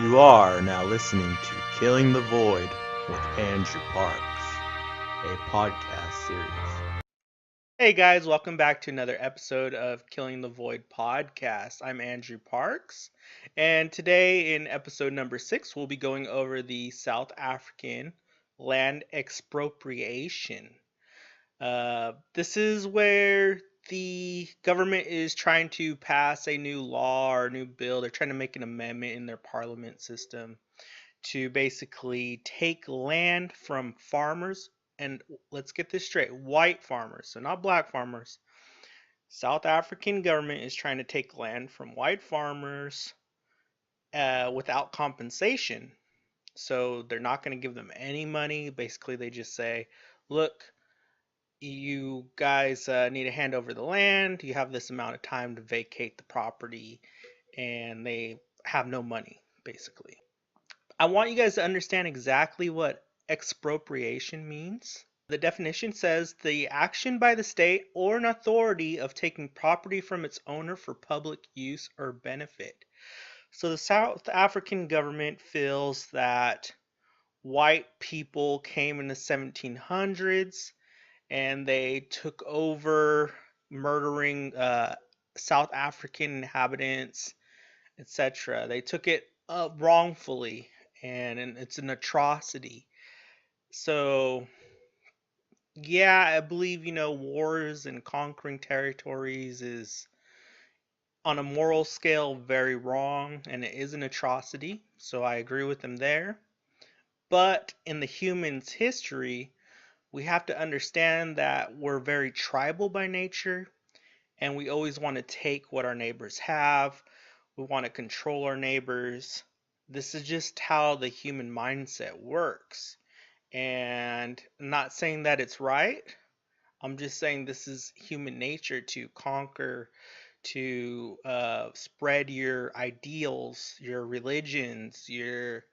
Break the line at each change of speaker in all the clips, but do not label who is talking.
You are now listening to Killing the Void with Andrew Parks, a podcast series.
Hey guys, welcome back to another episode of Killing the Void podcast. I'm Andrew Parks, and today in episode number 6, we'll be going over the South African Land Expropriation. This is where the government is trying to pass a new law or a new bill. They're trying to make an amendment in their parliament system to basically take land from farmers, and let's get this straight, white farmers, so not black farmers. South African government is trying to take land from white farmers without compensation. So they're not going to give them any money. Basically, they just say, look, you guys need to hand over the land. You have this amount of time to vacate the property, and they have no money, basically. I want you guys to understand exactly what expropriation means. The definition says the action by the state or an authority of taking property from its owner for public use or benefit. So the South African government feels that white people came in the 1700s and they took over murdering South African inhabitants, etc. They took it wrongfully, and it's an atrocity. So, yeah, I believe, wars and conquering territories is, on a moral scale, very wrong, and it is an atrocity. So I agree with them there. But in the human's history, we have to understand that we're very tribal by nature, and we always want to take what our neighbors have. We want to control our neighbors. This is just how the human mindset works. And I'm not saying that it's right. I'm just saying this is human nature to conquer, to spread your ideals, your religions, your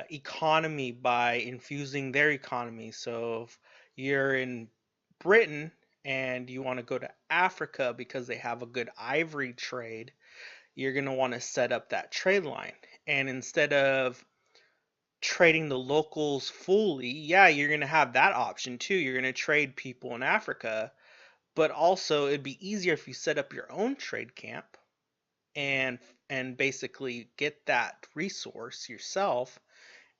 economy by infusing their economy. So if you're in Britain and you want to go to Africa because they have a good ivory trade, you're going to want to set up that trade line. And instead of trading the locals fully, yeah, you're going to have that option too. You're going to trade people in Africa, but also it'd be easier if you set up your own trade camp and basically get that resource yourself.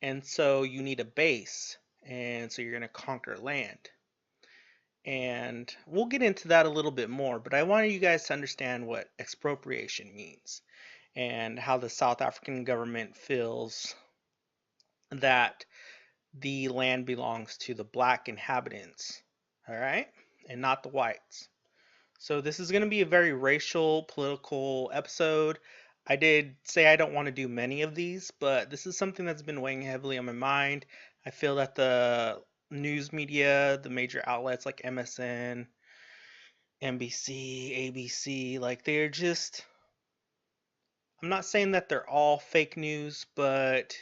And so you need a base, and so you're going to conquer land. And we'll get into that a little bit more, but I wanted you guys to understand what expropriation means and how the South African government feels that the land belongs to the black inhabitants, all right, and not the whites. So this is going to be a very racial, political episode. I did say I don't want to do many of these, but this is something that's been weighing heavily on my mind. I feel that the news media, the major outlets like MSN, NBC, ABC, like they're just, I'm not saying that they're all fake news, but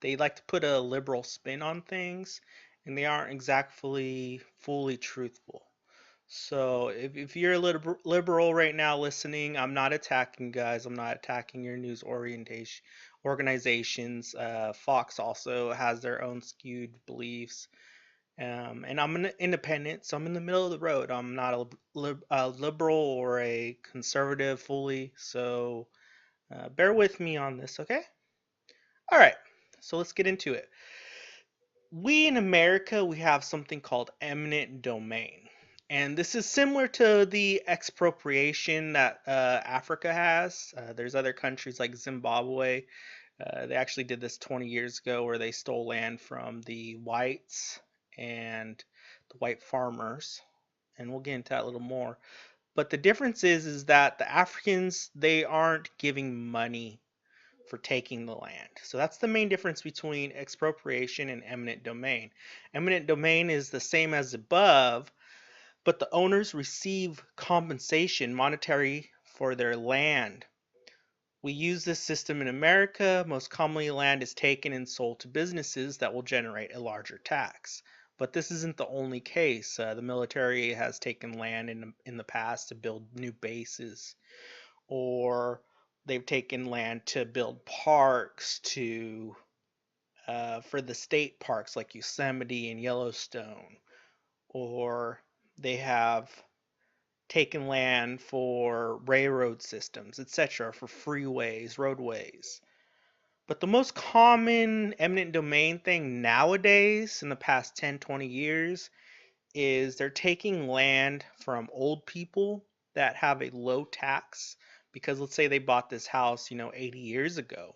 they like to put a liberal spin on things, and they aren't exactly fully truthful. So if you're a liberal right now listening, I'm not attacking guys. I'm not attacking your news orientation organizations. Fox also has their own skewed beliefs. And I'm an independent, so I'm in the middle of the road. I'm not a liberal or a conservative fully. So bear with me on this, okay? All right, so let's get into it. We in America, we have something called eminent domain. And this is similar to the expropriation that Africa has. There's other countries like Zimbabwe. They actually did this 20 years ago where they stole land from the whites and the white farmers. And we'll get into that a little more. But the difference is that the Africans, they aren't giving money for taking the land. So that's the main difference between expropriation and eminent domain. Eminent domain is the same as above, but the owners receive compensation monetary for their land. We use this system in America. Most commonly, land is taken and sold to businesses that will generate a larger tax. But this isn't the only case. The military has taken land in the past to build new bases, or they've taken land to build parks for the state parks like Yosemite and Yellowstone, or they have taken land for railroad systems, etc., for freeways, roadways. But the most common eminent domain thing nowadays in the past 10, 20 years is they're taking land from old people that have a low tax because let's say they bought this house, 80 years ago,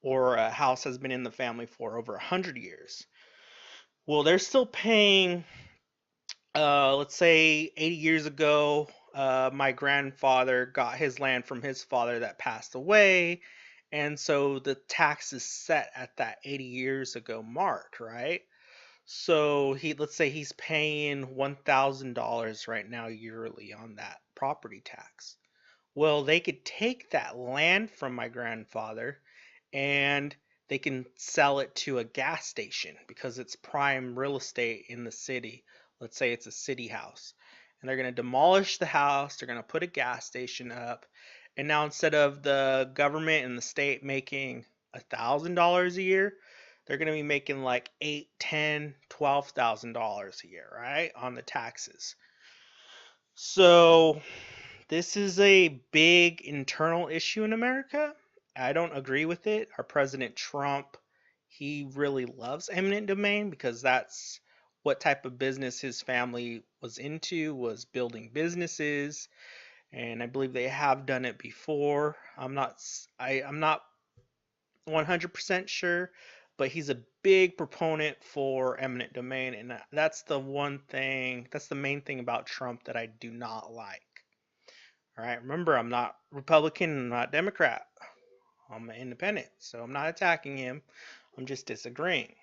or a house has been in the family for over 100 years. Well, they're still paying, let's say 80 years ago, my grandfather got his land from his father that passed away. And so the tax is set at that 80 years ago mark, right? So let's say he's paying $1,000 right now yearly on that property tax. Well, they could take that land from my grandfather and they can sell it to a gas station because it's prime real estate in the city. Let's say it's a city house. And they're going to demolish the house, they're going to put a gas station up. And now instead of the government and the state making $1,000 a year, they're going to be making like $8, $10, $12,000 a year, right? On the taxes. So this is a big internal issue in America. I don't agree with it. Our President Trump, he really loves eminent domain because that's what type of business his family was into, was building businesses, and I believe they have done it before. I'm not 100% sure, but he's a big proponent for eminent domain, and that's the main thing about Trump that I do not like. All right, remember, I'm not Republican, I'm not Democrat. I'm an independent, so I'm not attacking him. I'm just disagreeing.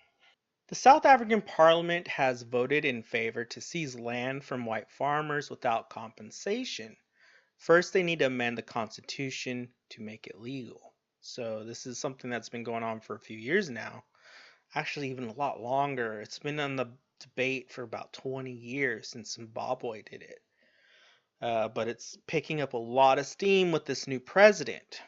The South African Parliament has voted in favor to seize land from white farmers without compensation. First, they need to amend the Constitution to make it legal. So this is something that's been going on for a few years now. Actually, even a lot longer. It's been on the debate for about 20 years since Zimbabwe did it. But it's picking up a lot of steam with this new president.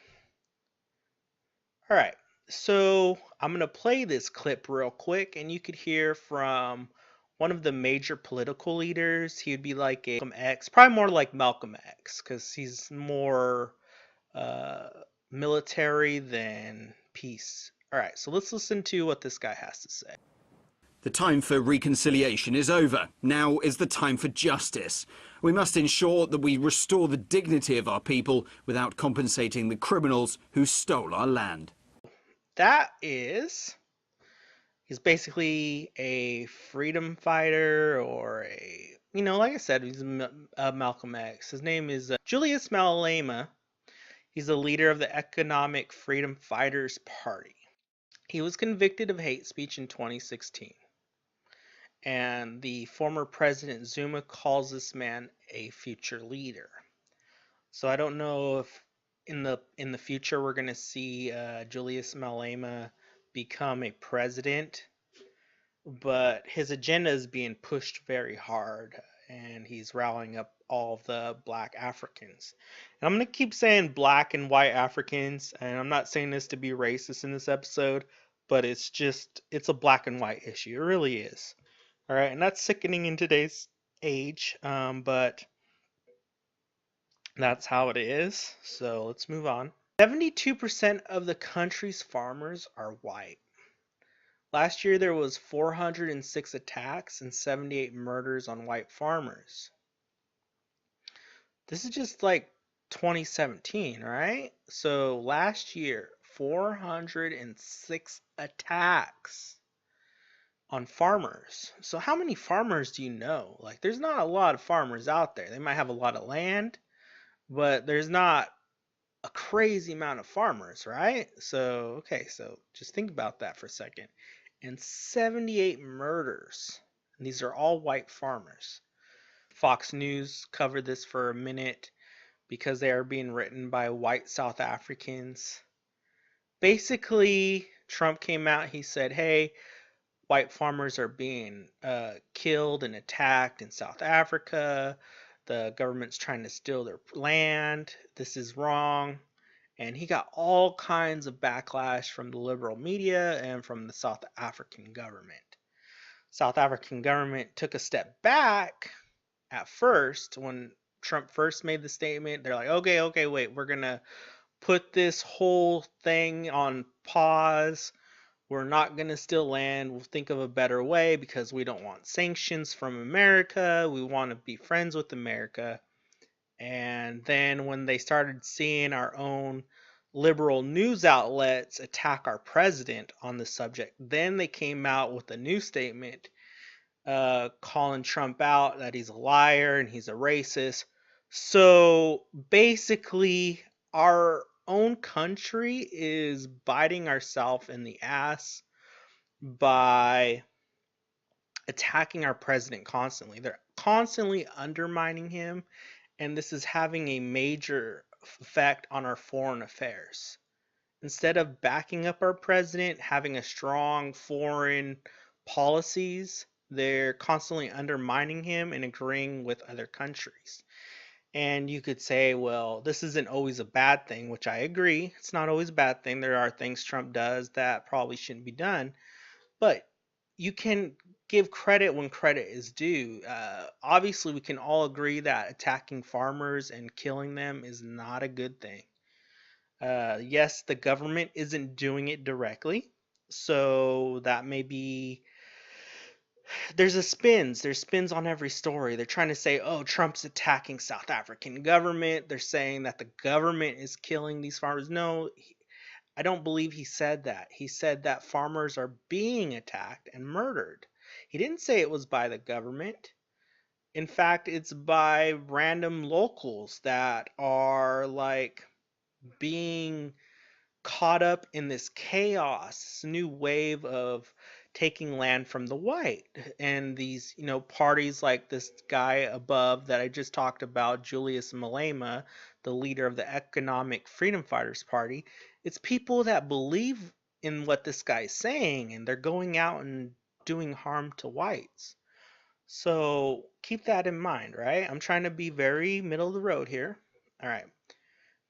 All right, so I'm going to play this clip real quick, and you could hear from one of the major political leaders. He would be like a Malcolm X, probably more like Malcolm X, because he's more military than peace. All right, so let's listen to what this guy has to say.
The time for reconciliation is over. Now is the time for justice. We must ensure that we restore the dignity of our people without compensating the criminals who stole our land.
He's basically a freedom fighter, or like I said, he's Malcolm X. His name is Julius Malema. He's the leader of the Economic Freedom Fighters Party. He was convicted of hate speech in 2016. And the former President Zuma calls this man a future leader. So I don't know if in the future we're going to see Julius Malema become a president, but his agenda is being pushed very hard, and he's rallying up all of the black Africans. And I'm going to keep saying black and white Africans, and I'm not saying this to be racist in this episode, but it's a black and white issue. It really is. All right, and that's sickening in today's age, but that's how it is. So let's move on. 72% of the country's farmers are white. Last year there was 406 attacks and 78 murders on white farmers. This is just like 2017, right? So last year, 406 attacks on farmers. So how many farmers do you know? Like, there's not a lot of farmers out there. They might have a lot of land, but there's not a crazy amount of farmers, right? So, okay, so just think about that for a second. And 78 murders. And these are all white farmers. Fox News covered this for a minute because they are being written by white South Africans. Basically, Trump came out, he said, hey, white farmers are being killed and attacked in South Africa. The government's trying to steal their land. This is wrong. And he got all kinds of backlash from the liberal media and from the South African government. South African government took a step back at first when Trump first made the statement. They're like, okay, wait, we're going to put this whole thing on pause. We're not going to steal land. We'll think of a better way because we don't want sanctions from America. We want to be friends with America. And then when they started seeing our own liberal news outlets attack our president on the subject, then they came out with a new statement calling Trump out that he's a liar and he's a racist. So basically, our own country is biting ourselves in the ass by attacking our president constantly. They're constantly undermining him, and this is having a major effect on our foreign affairs. Instead of backing up our president, having a strong foreign policies, they're constantly undermining him and agreeing with other countries. And you could say, well, this isn't always a bad thing, which I agree. It's not always a bad thing. There are things Trump does that probably shouldn't be done. But you can give credit when credit is due. Obviously, we can all agree that attacking farmers and killing them is not a good thing. Yes, the government isn't doing it directly, so that may be. There's spins on every story. They're trying to say, oh, Trump's attacking South African government. They're saying that the government is killing these farmers. No, I don't believe he said that. He said that farmers are being attacked and murdered. He didn't say it was by the government. In fact, it's by random locals that are like being caught up in this chaos, this new wave of taking land from the white. And these, parties like this guy above that I just talked about, Julius Malema, the leader of the Economic Freedom Fighters Party, it's people that believe in what this guy's saying, and they're going out and doing harm to whites. So keep that in mind, right? I'm trying to be very middle of the road here. All right.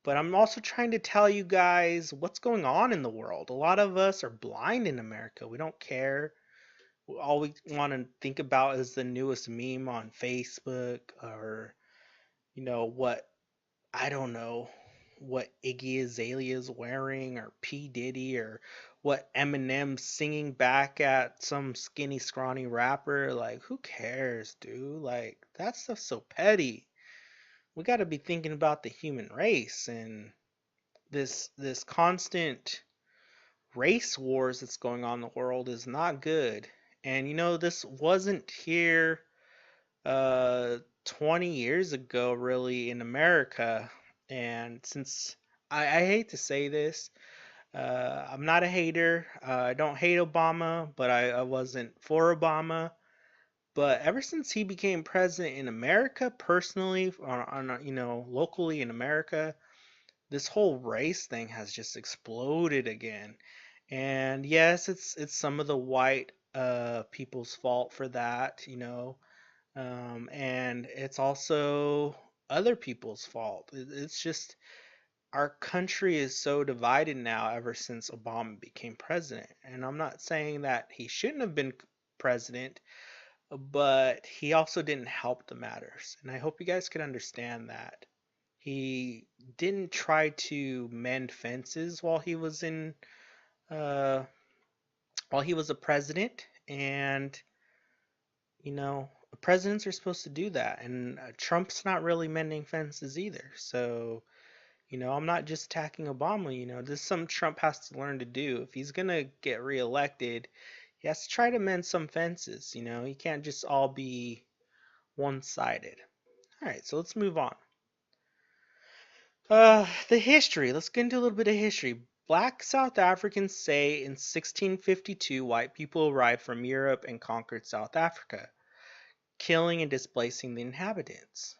But I'm also trying to tell you guys what's going on in the world. A lot of us are blind in America. We don't care. All we want to think about is the newest meme on Facebook or, what, I don't know, what Iggy Azalea is wearing or P. Diddy or what Eminem's singing back at some skinny, scrawny rapper. Like, who cares, dude? Like, that stuff's so petty. We got to be thinking about the human race, and this constant race wars that's going on in the world is not good. And this wasn't here 20 years ago really in America. And since I hate to say this, I'm not a hater. I don't hate Obama, but I wasn't for Obama. But ever since he became president in America, personally, locally in America, this whole race thing has just exploded again. And yes, it's some of the white people's fault for that, and it's also other people's fault. It's just our country is so divided now ever since Obama became president. And I'm not saying that he shouldn't have been president, but he also didn't help the matters. And I hope you guys can understand that. He didn't try to mend fences uh, while he was a president, and presidents are supposed to do that. And Trump's not really mending fences either. So, I'm not just attacking Obama. This is something Trump has to learn to do. If he's gonna get reelected, he has to try to mend some fences. He can't just all be one-sided. All right, so let's move on. The history. Let's get into a little bit of history. Black South Africans say in 1652 white people arrived from Europe and conquered South Africa, killing and displacing the inhabitants.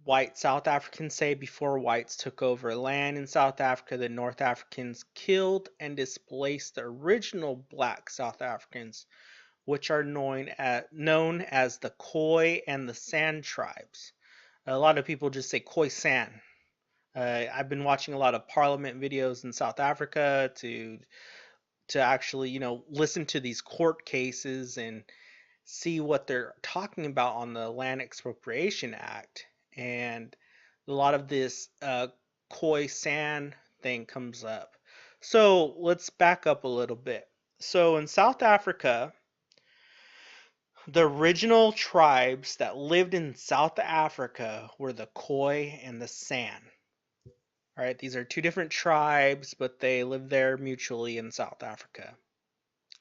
White South Africans say before whites took over land in South Africa, the North Africans killed and displaced the original black South Africans, which are known as the Khoi and the San tribes. A lot of people just say Khoisan, I've been watching a lot of parliament videos in South Africa to actually, listen to these court cases and see what they're talking about on the Land Expropriation Act. And a lot of this Khoi San thing comes up. So let's back up a little bit. So in South Africa, the original tribes that lived in South Africa were the Khoi and the San. All right, these are two different tribes, but they live there mutually in South Africa.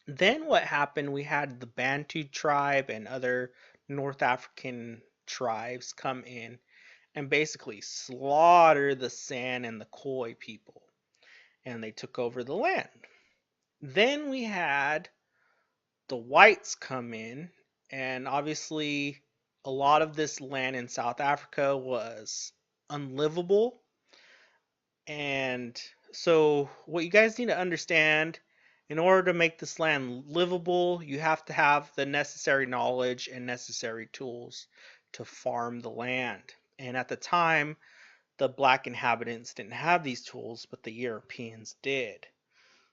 Then what happened, we had the Bantu tribe and other North African tribes come in and basically slaughter the San and the Khoi people, and they took over the land. Then we had the whites come in, and obviously a lot of this land in South Africa was unlivable. And so what you guys need to understand, in order to make this land livable, you have to have the necessary knowledge and necessary tools to farm the land. And at the time, the black inhabitants didn't have these tools, but the Europeans did.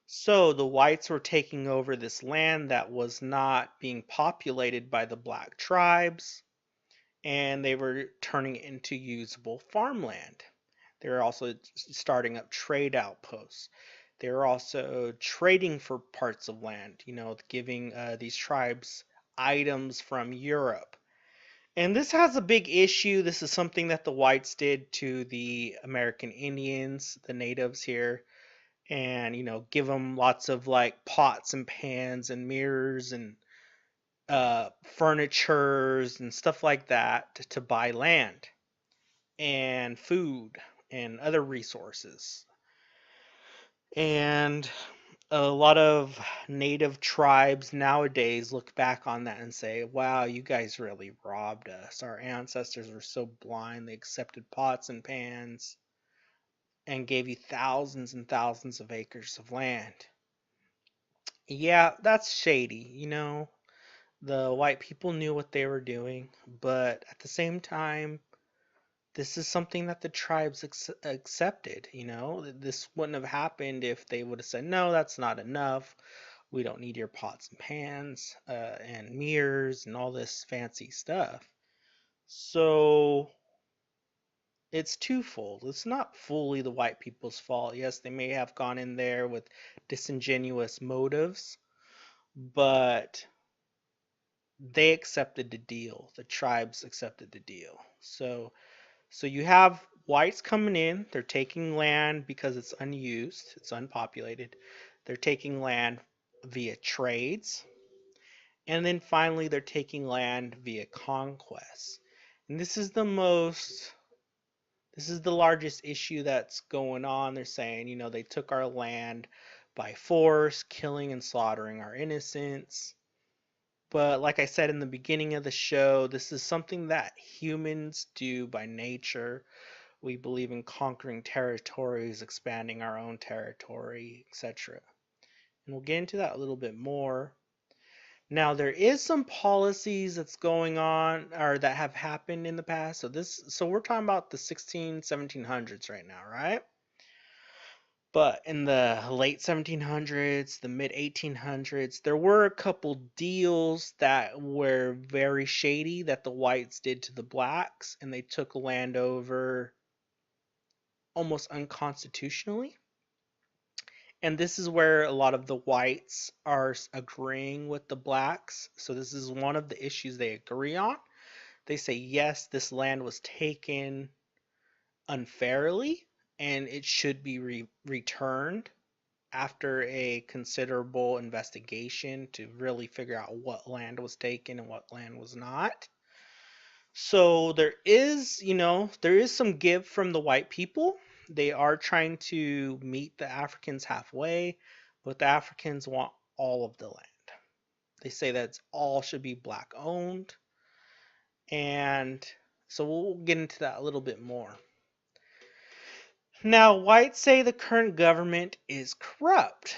So the whites were taking over this land that was not being populated by the black tribes, and they were turning it into usable farmland. They were also starting up trade outposts. They were also trading for parts of land, giving these tribes items from Europe. And this has a big issue. This is something that the whites did to the American Indians, the natives here, and give them lots of like pots and pans and mirrors and furnitures and stuff like that to buy land and food and other resources. And a lot of native tribes nowadays look back on that and say, wow, you guys really robbed us. Our ancestors were so blind, they accepted pots and pans and gave you thousands and thousands of acres of land. Yeah, that's shady, The white people knew what they were doing, but at the same time, this is something that the tribes accepted, This wouldn't have happened if they would have said, no, that's not enough. We don't need your pots and pans and mirrors and all this fancy stuff. So it's twofold. It's not fully the white people's fault. Yes, they may have gone in there with disingenuous motives, but they accepted the deal. The tribes accepted the deal. So you have whites coming in, they're taking land because it's unused, it's unpopulated. They're taking land via trades. And then finally they're taking land via conquest. And this is the largest issue that's going on. They're saying, they took our land by force, killing and slaughtering our innocents. But like I said in the beginning of the show, this is something that humans do by nature. We believe in conquering territories, expanding our own territory, etc. And we'll get into that a little bit more. Now, there is some policies that's going on or that have happened in the past. So we're talking about the 1700s right now, right? But in the late 1700s, the mid 1800s, there were a couple deals that were very shady that the whites did to the blacks, and they took land over almost unconstitutionally. And this is where a lot of the whites are agreeing with the blacks. So this is one of the issues they agree on. They say, yes, this land was taken unfairly and it should be returned after a considerable investigation to really figure out what land was taken and what land was not. So there is some give from the white people. They are trying to meet the Africans halfway, but the Africans want all of the land. They say that all should be black owned. And so we'll get into that a little bit more. Now, whites say the current government is corrupt.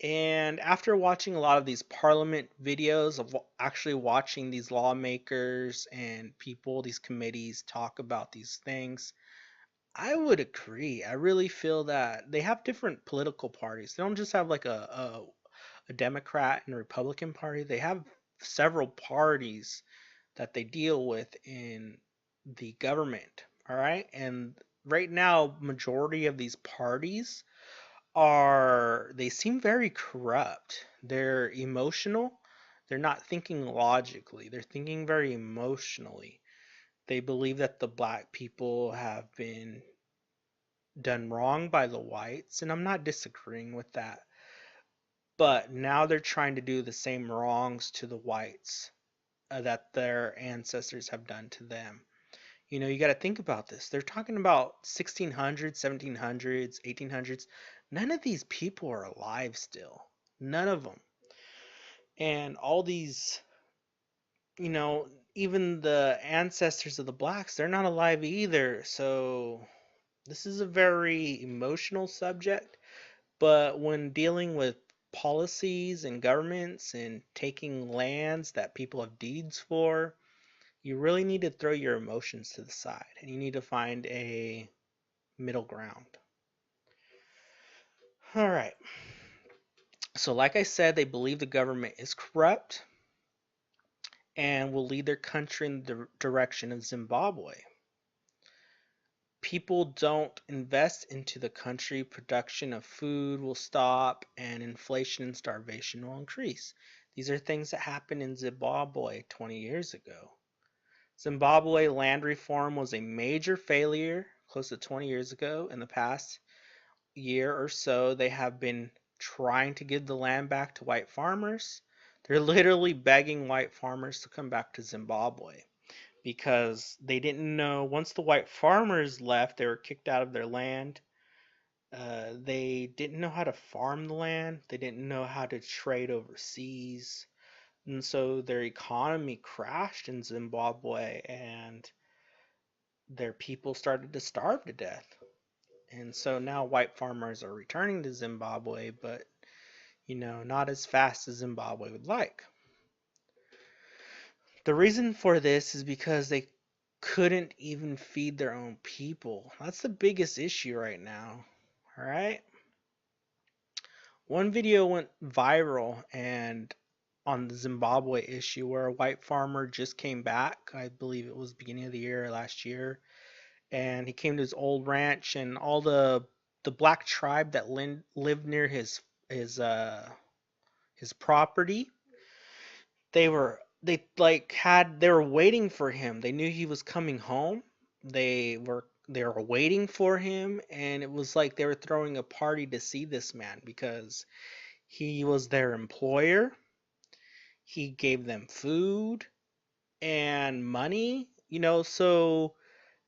And after watching a lot of these parliament videos of actually watching these lawmakers and people, these committees talk about these things, I would agree. I really feel that they have different political parties. They don't just have like a Democrat and a Republican party. They have several parties that they deal with in the government. All right. And right now, majority of these parties they seem very corrupt. They're emotional. They're not thinking logically. They're thinking very emotionally. They believe that the black people have been done wrong by the whites, and I'm not disagreeing with that. But now they're trying to do the same wrongs to the whites that their ancestors have done to them. You got to think about this. They're talking about 1600s, 1700s, 1800s. None of these people are alive still. None of them. And all these, you know, even the ancestors of the blacks, they're not alive either. So this is a very emotional subject. But when dealing with policies and governments and taking lands that people have deeds for, you really need to throw your emotions to the side and you need to find a middle ground. All right. So, like I said, they believe the government is corrupt and will lead their country in the direction of Zimbabwe. People don't invest into the country, production of food will stop, and inflation and starvation will increase. These are things that happened in Zimbabwe 20 years ago. Zimbabwe land reform was a major failure close to 20 years ago. In the past year or so, they have been trying to give the land back to white farmers. They're literally begging white farmers to come back to Zimbabwe because they didn't know once the white farmers left, they were kicked out of their land. They didn't know how to farm the land, they didn't know how to trade overseas. And so their economy crashed in Zimbabwe and their people started to starve to death. And so now white farmers are returning to Zimbabwe, but not as fast as Zimbabwe would like. The reason for this is because they couldn't even feed their own people. That's the biggest issue right now. All right. One video went viral and on the Zimbabwe issue where a white farmer just came back. I believe it was beginning of the year or last year, and he came to his old ranch and all the black tribe that lived near his property, they were waiting for him. They knew he was coming home. They were waiting for him, and it was like they were throwing a party to see this man because he was their employer. He gave them food and money, so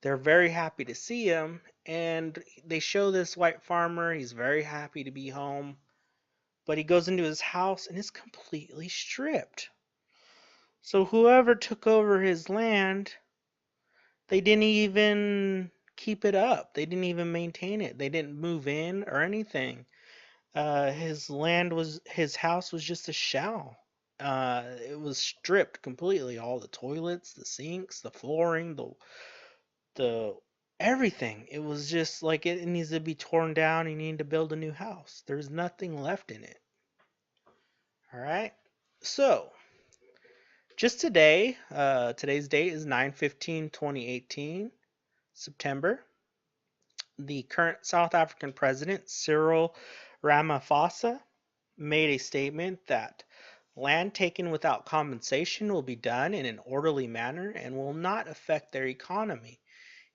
they're very happy to see him. And they show this white farmer, he's very happy to be home, but he goes into his house and is completely stripped. So whoever took over his land, they didn't even keep it up. They didn't even maintain it. They didn't move in or anything. His house was just a shell. It was stripped completely. All the toilets, the sinks, the flooring, the everything. It was just like it needs to be torn down. You need to build a new house. There's nothing left in it. All right. So just today, today's date is 9/15/2018, September. The current South African president, Cyril Ramaphosa, made a statement that land taken without compensation will be done in an orderly manner and will not affect their economy.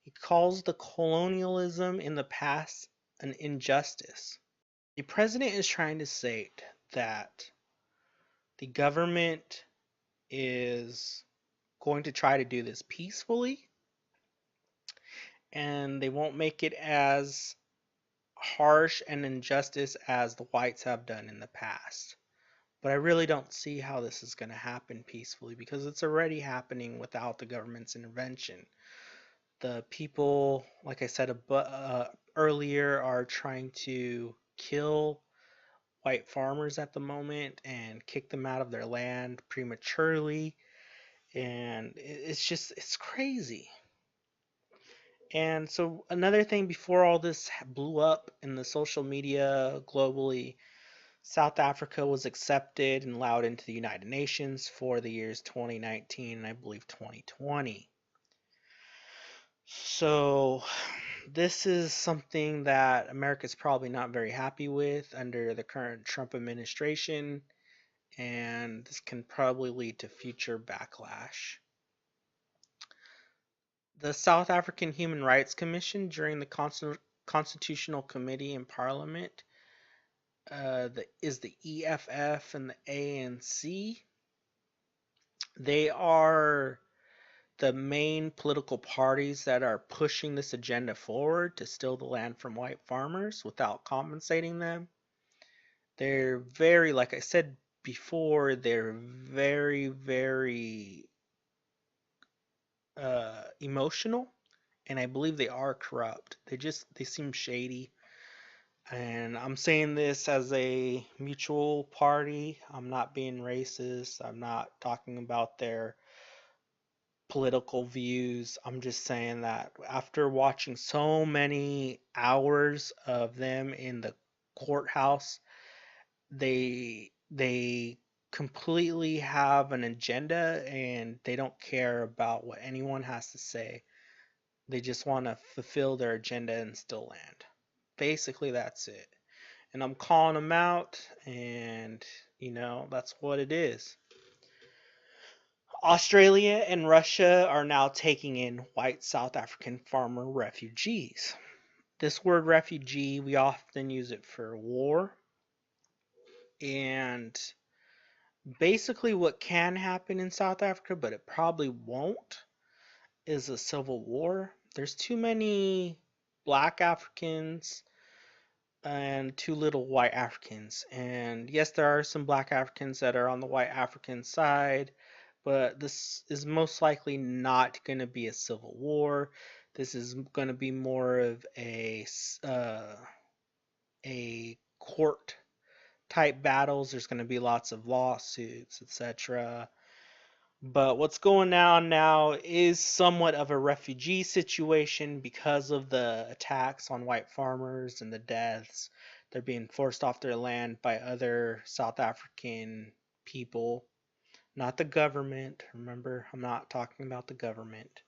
He calls the colonialism in the past an injustice. The president is trying to state that the government is going to try to do this peacefully and they won't make it as harsh and injustice as the whites have done in the past. But I really don't see how this is going to happen peacefully because it's already happening without the government's intervention. The people, like I said earlier, are trying to kill white farmers at the moment and kick them out of their land prematurely. And it's crazy. And so another thing before all this blew up in the social media globally, South Africa was accepted and allowed into the United Nations for the years 2019 and I believe 2020. So this is something that America's probably not very happy with under the current Trump administration, and this can probably lead to future backlash. The South African Human Rights Commission during the Constitutional Committee in Parliament is the EFF and the ANC. They are the main political parties that are pushing this agenda forward to steal the land from white farmers without compensating them. They're very, like I said before, they're very, very emotional, and I believe they are corrupt. They seem shady. And I'm saying this as a mutual party. I'm not being racist. I'm not talking about their political views. I'm just saying that after watching so many hours of them in the courthouse, they completely have an agenda and they don't care about what anyone has to say. They just want to fulfill their agenda and steal land. Basically, that's it. And I'm calling them out, and that's what it is. Australia and Russia are now taking in white South African farmer refugees. This word refugee, we often use it for war. And basically what can happen in South Africa, but it probably won't, is a civil war. There's too many black Africans and too little white Africans. And yes, there are some black Africans that are on the white African side, but this is most likely not going to be a civil war. This is going to be more of a court type battles. There's going to be lots of lawsuits, etc. But what's going on now is somewhat of a refugee situation because of the attacks on white farmers and the deaths. They're being forced off their land by other South African people, not the government. Remember, I'm not talking about the government.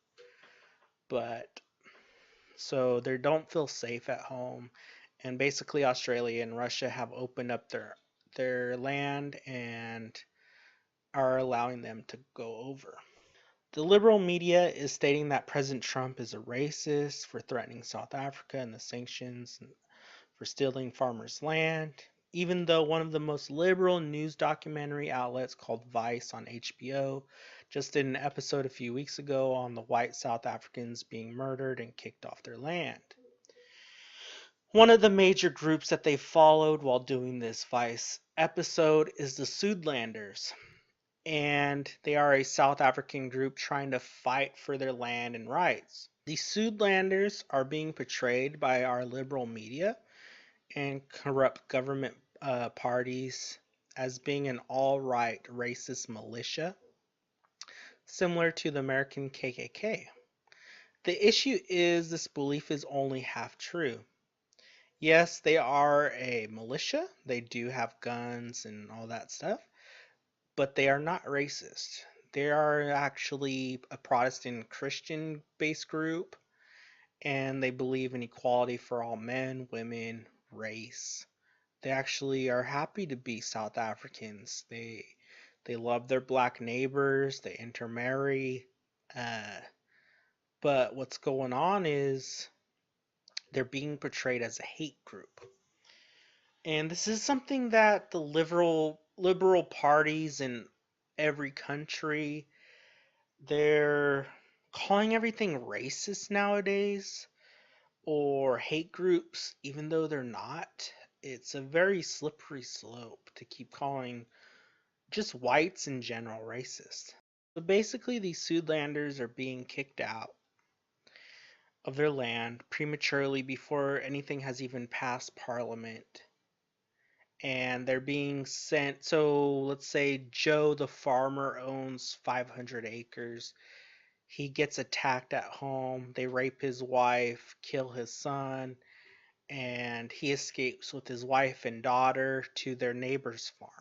But so they don't feel safe at home. And basically Australia and Russia have opened up their land and are allowing them to go over. The liberal media is stating that President Trump is a racist for threatening South Africa and the sanctions for stealing farmers' land, even though one of the most liberal news documentary outlets called Vice on HBO just did an episode a few weeks ago on the white South Africans being murdered and kicked off their land. One of the major groups that they followed while doing this Vice episode is the Suidlanders. And they are a South African group trying to fight for their land and rights. The Suidlanders are being portrayed by our liberal media and corrupt government parties as being an all-right racist militia, similar to the American KKK. The issue is this belief is only half true. Yes, they are a militia. They do have guns and all that stuff. But they are not racist. They are actually a Protestant Christian based group, and they believe in equality for all men, women, race. They actually are happy to be South Africans. They love their black neighbors, they intermarry. But what's going on is they're being portrayed as a hate group. And this is something that the liberal parties in every country, they're calling everything racist nowadays or hate groups, even though they're not. It's a very slippery slope to keep calling just whites in general racist. So basically, these Suidlanders are being kicked out of their land prematurely before anything has even passed Parliament. And they're being sent. So let's say Joe the farmer owns 500 acres. He gets attacked at home. They rape his wife, kill his son, and he escapes with his wife and daughter to their neighbor's farm.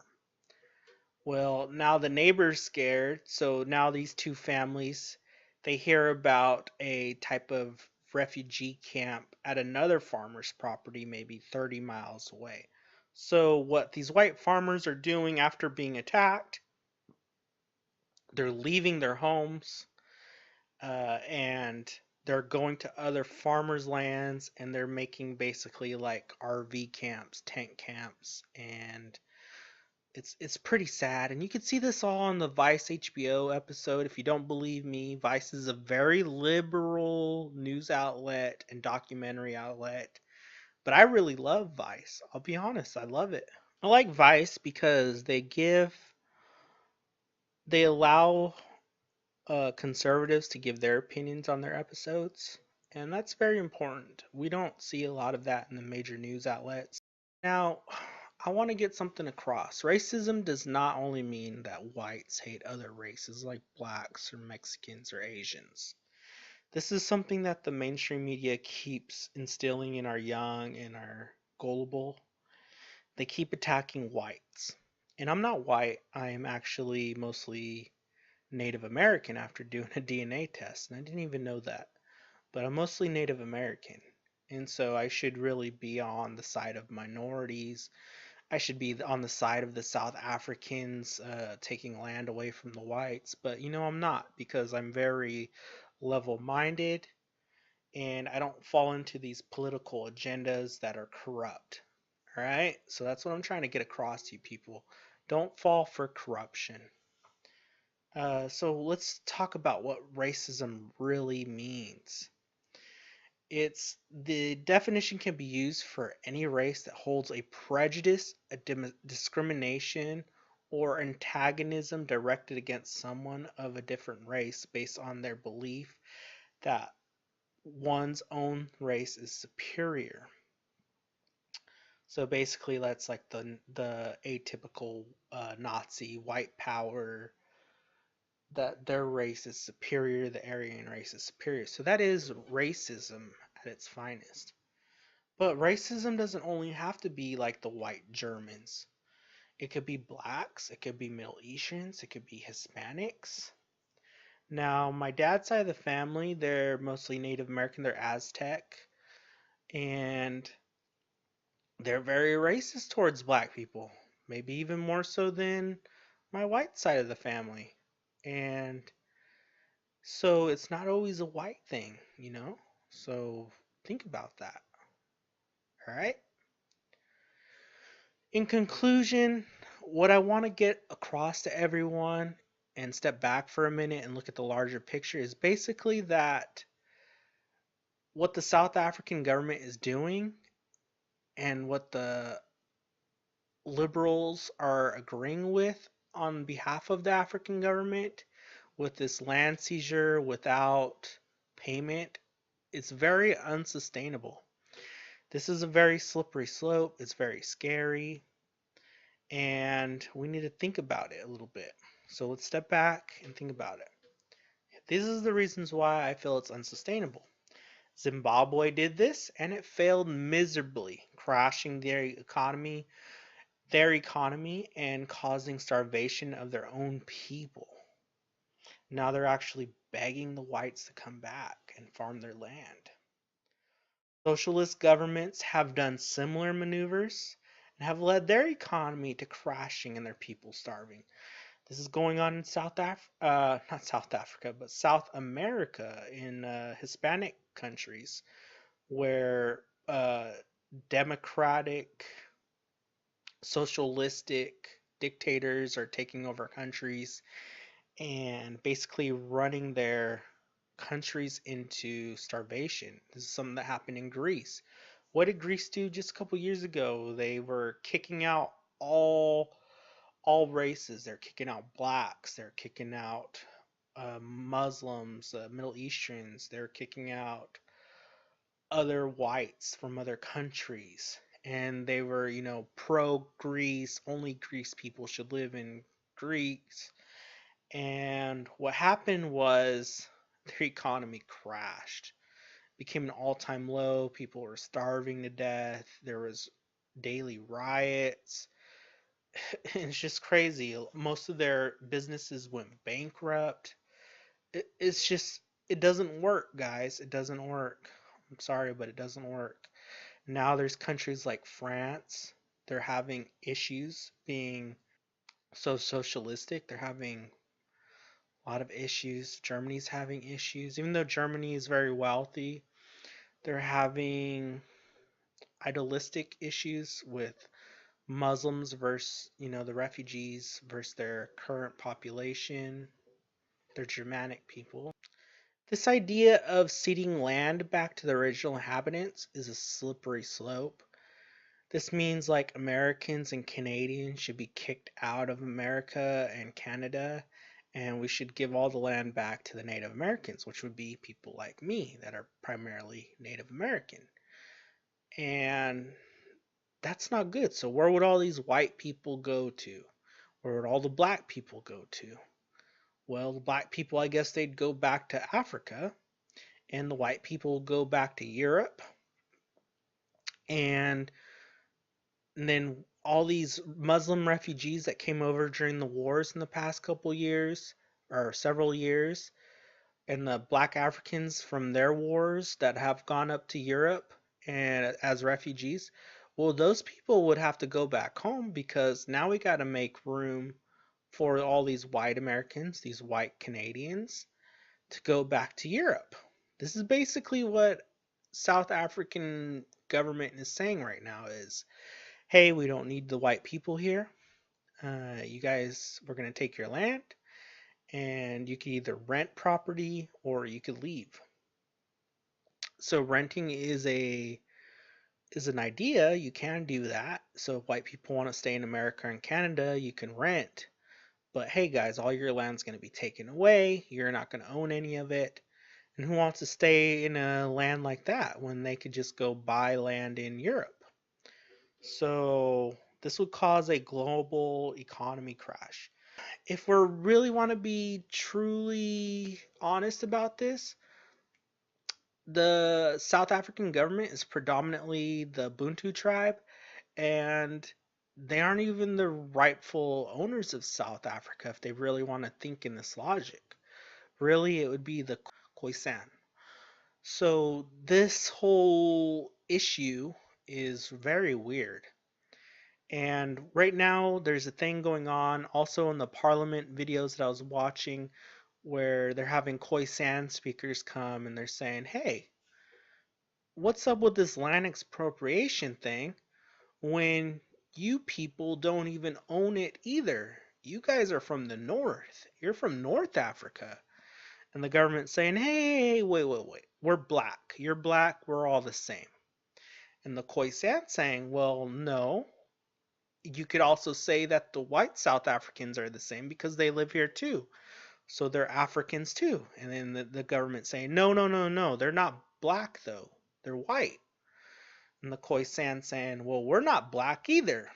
Well, now the neighbor's scared, so now these two families, they hear about a type of refugee camp at another farmer's property, maybe 30 miles away. So what these white farmers are doing after being attacked, they're leaving their homes, and they're going to other farmers' lands, and they're making basically like RV camps, tent camps, and it's pretty sad. And you can see this all on the Vice HBO episode. If you don't believe me, Vice is a very liberal news outlet and documentary outlet. But I really love Vice. I'll be honest, I love it. I like Vice because they allow conservatives to give their opinions on their episodes, and that's very important. We don't see a lot of that in the major news outlets. Now, I want to get something across. Racism does not only mean that whites hate other races like blacks or Mexicans or Asians. This is something that the mainstream media keeps instilling in our young and our gullible. They keep attacking whites. And I'm not white, I am actually mostly Native American after doing a DNA test, and I didn't even know that. But I'm mostly Native American, and so I should really be on the side of minorities. I should be on the side of the South Africans taking land away from the whites, but I'm not, because I'm very level-minded and I don't fall into these political agendas that are corrupt. All right? So that's what I'm trying to get across to you people. Don't fall for corruption. So let's talk about what racism really means. The definition can be used for any race that holds a prejudice, a discrimination, or antagonism directed against someone of a different race based on their belief that one's own race is superior. So basically, that's like the atypical Nazi white power, that their race is superior, the Aryan race is superior. So that is racism at its finest. But racism doesn't only have to be like the white Germans. It could be blacks, it could be Middle Easterns, it could be Hispanics. Now, my dad's side of the family, they're mostly Native American, they're Aztec, and they're very racist towards black people. Maybe even more so than my white side of the family. And so it's not always a white thing. So think about that. All right? In conclusion, what I want to get across to everyone and step back for a minute and look at the larger picture is basically that what the South African government is doing and what the liberals are agreeing with on behalf of the African government with this land seizure without payment, it's very unsustainable. This is a very slippery slope. It's very scary. And we need to think about it a little bit. So let's step back and think about it. These are the reasons why I feel it's unsustainable. Zimbabwe did this and it failed miserably, crashing their economy and causing starvation of their own people. Now they're actually begging the whites to come back and farm their land. Socialist governments have done similar maneuvers and have led their economy to crashing and their people starving. This is going on in not South Africa, but South America, in Hispanic countries, where democratic, socialistic dictators are taking over countries and basically running their countries into starvation. This is something that happened in Greece. What did Greece do just a couple years ago? They were kicking out all races. They're kicking out blacks. They're kicking out Muslims, Middle Easterns. They're kicking out other whites from other countries. And they were, pro-Greece. Only Greece people should live in Greece. And what happened was their economy crashed, became an all-time low. People were starving to death. There was daily riots. It's just crazy. Most of their businesses went bankrupt. It's just, it doesn't work, guys. It doesn't work. I'm sorry, but it doesn't work. Now there's countries like France. They're having issues being so socialistic. They're having a lot of issues. Germany's having issues. Even though Germany is very wealthy, they're having idealistic issues with Muslims versus, the refugees versus their current population. They're Germanic people. This idea of ceding land back to the original inhabitants is a slippery slope. This means like Americans and Canadians should be kicked out of America and Canada, and we should give all the land back to the Native Americans, which would be people like me that are primarily Native American. And that's not good. So where would all these white people go to? Where would all the black people go to? Well, the black people, I guess they'd go back to Africa, and the white people go back to Europe. And then all these Muslim refugees that came over during the wars in the past couple years, or several years, and the black Africans from their wars that have gone up to Europe and as refugees, well, those people would have to go back home because now we got to make room for all these white Americans, these white Canadians, to go back to Europe. This is basically what South African government is saying right now is, hey, we don't need the white people here. You guys, we're going to take your land, and you can either rent property or you could leave. So renting is an idea. You can do that. So if white people want to stay in America and Canada, you can rent. But hey guys, all your land's going to be taken away. You're not going to own any of it. And who wants to stay in a land like that when they could just go buy land in Europe? So this would cause a global economy crash. If we really want to be truly honest about this, the South African government is predominantly the Bantu tribe, and they aren't even the rightful owners of South Africa if they really want to think in this logic. Really, it would be the Khoisan. So this whole issue is very weird. And right now, there's a thing going on also in the parliament videos that I was watching where they're having Khoisan speakers come and they're saying, hey, what's up with this land expropriation thing when you people don't even own it either? You guys are from the north. You're from North Africa. And the government's saying, hey, wait. We're black. You're black. We're all the same. And the Khoisan saying, well, no. You could also say that the white South Africans are the same because they live here too. So they're Africans too. And then the government saying, no. They're not black though. They're white. And the Khoisan saying, well, we're not black either.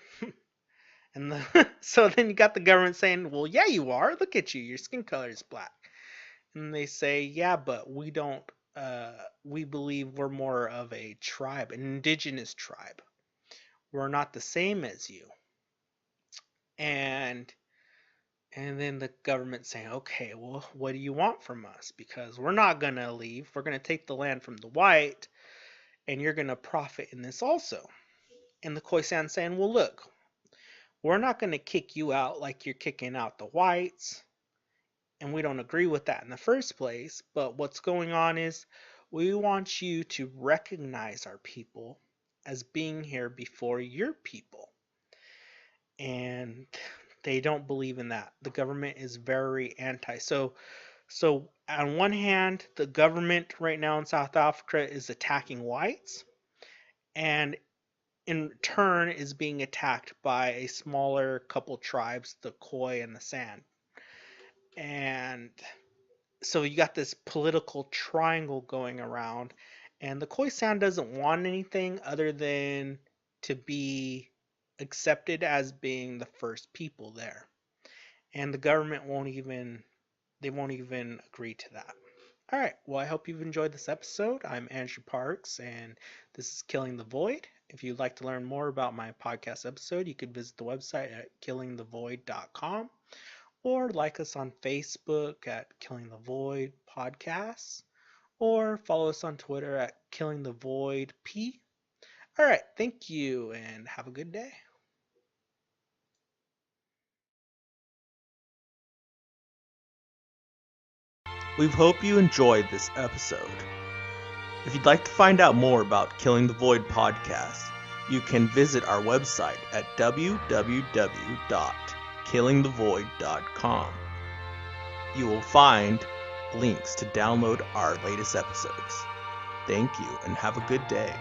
And so then you got the government saying, well, yeah, you are. Look at you. Your skin color is black. And they say, yeah, but we don't, we believe we're more of a tribe, an indigenous tribe. We're not the same as you. And then the government saying, okay, well, what do you want from us? Because we're not going to leave. We're going to take the land from the white, and you're going to profit in this also. And the Khoisan saying, well, look, we're not going to kick you out like you're kicking out the whites. And we don't agree with that in the first place. But what's going on is we want you to recognize our people as being here before your people. And they don't believe in that. The government is very anti. So on one hand, the government right now in South Africa is attacking whites, and in turn is being attacked by a smaller couple tribes, the Khoi and the San. And so you got this political triangle going around, and the Khoisan doesn't want anything other than to be accepted as being the first people there. And the government won't even agree to that. All right. Well, I hope you've enjoyed this episode. I'm Andrew Parks, and this is Killing the Void. If you'd like to learn more about my podcast episode, you could visit the website at killingthevoid.com or like us on Facebook at Killing the Void Podcasts or follow us on Twitter at Killing the Void P. All right. Thank you, and have a good day.
We hope you enjoyed this episode. If you'd like to find out more about Killing the Void podcast, you can visit our website at www.killingthevoid.com. You will find links to download our latest episodes. Thank you and have a good day.